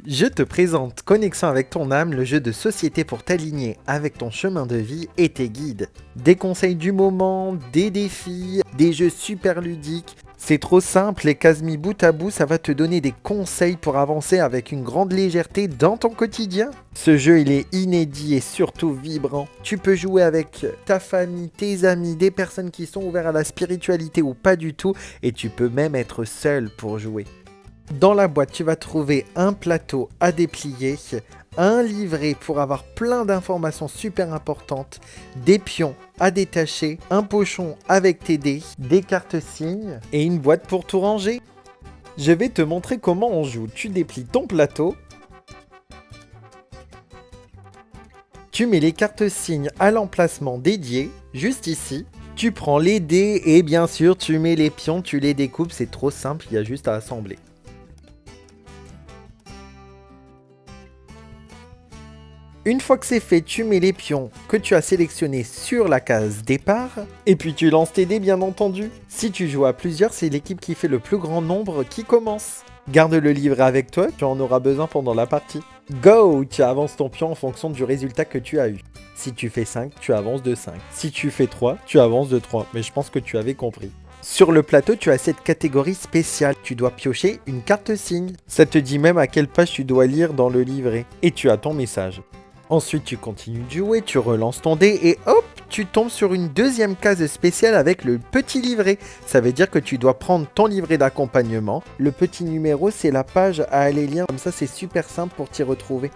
Je te présente Connexion avec ton âme, le jeu de société pour t'aligner avec ton chemin de vie et tes guides. Des conseils du moment, des défis, des jeux super ludiques. C'est trop simple, les cases mis bout à bout, ça va te donner des conseils pour avancer avec une grande légèreté dans ton quotidien. Ce jeu, il est inédit et surtout vibrant. Tu peux jouer avec ta famille, tes amis, des personnes qui sont ouvertes à la spiritualité ou pas du tout, et tu peux même être seul pour jouer. Dans la boîte, tu vas trouver un plateau à déplier, un livret pour avoir plein d'informations super importantes, des pions à détacher, un pochon avec tes dés, des cartes signes et une boîte pour tout ranger. Je vais te montrer comment on joue. Tu déplies ton plateau, tu mets les cartes signes à l'emplacement dédié, juste ici. Tu prends les dés et bien sûr tu mets les pions, tu les découpes, c'est trop simple, il y a juste à assembler. Une fois que c'est fait, tu mets les pions que tu as sélectionnés sur la case départ, et puis tu lances tes dés bien entendu. Si tu joues à plusieurs, c'est l'équipe qui fait le plus grand nombre qui commence. Garde le livret avec toi, tu en auras besoin pendant la partie. Go! Tu avances ton pion en fonction du résultat que tu as eu. Si tu fais 5, tu avances de 5. Si tu fais 3, tu avances de 3. Mais je pense que tu avais compris. Sur le plateau, tu as cette catégorie spéciale. Tu dois piocher une carte signe. Ça te dit même à quelle page tu dois lire dans le livret. Et tu as ton message. Ensuite, tu continues de jouer, tu relances ton dé et hop, tu tombes sur une deuxième case spéciale avec le petit livret. Ça veut dire que tu dois prendre ton livret d'accompagnement. Le petit numéro, c'est la page à aller lire. Comme ça, c'est super simple pour t'y retrouver.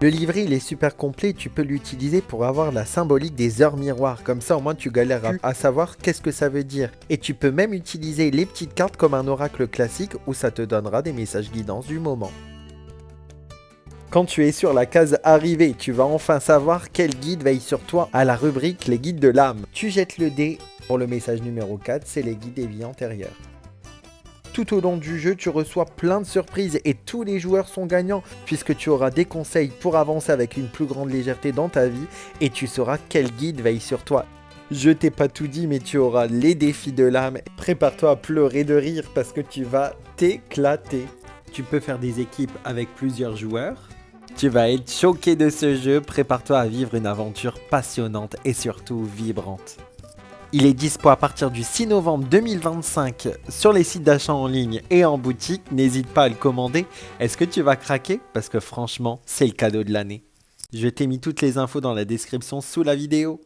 Le livret, il est super complet. Tu peux l'utiliser pour avoir la symbolique des heures miroirs. Comme ça, au moins, tu galères à savoir qu'est-ce que ça veut dire. Et tu peux même utiliser les petites cartes comme un oracle classique où ça te donnera des messages guidance du moment. Quand tu es sur la case arrivée, tu vas enfin savoir quel guide veille sur toi à la rubrique les guides de l'âme. Tu jettes le dé pour le message numéro 4, c'est les guides des vies antérieures. Tout au long du jeu, tu reçois plein de surprises et tous les joueurs sont gagnants puisque tu auras des conseils pour avancer avec une plus grande légèreté dans ta vie et tu sauras quel guide veille sur toi. Je t'ai pas tout dit, mais tu auras les défis de l'âme. Prépare-toi à pleurer de rire parce que tu vas t'éclater. Tu peux faire des équipes avec plusieurs joueurs. Tu vas être choqué de ce jeu, prépare-toi à vivre une aventure passionnante et surtout vibrante. Il est dispo à partir du 6 novembre 2025 sur les sites d'achat en ligne et en boutique, n'hésite pas à le commander. Est-ce que tu vas craquer? Parce que franchement, c'est le cadeau de l'année. Je t'ai mis toutes les infos dans la description sous la vidéo.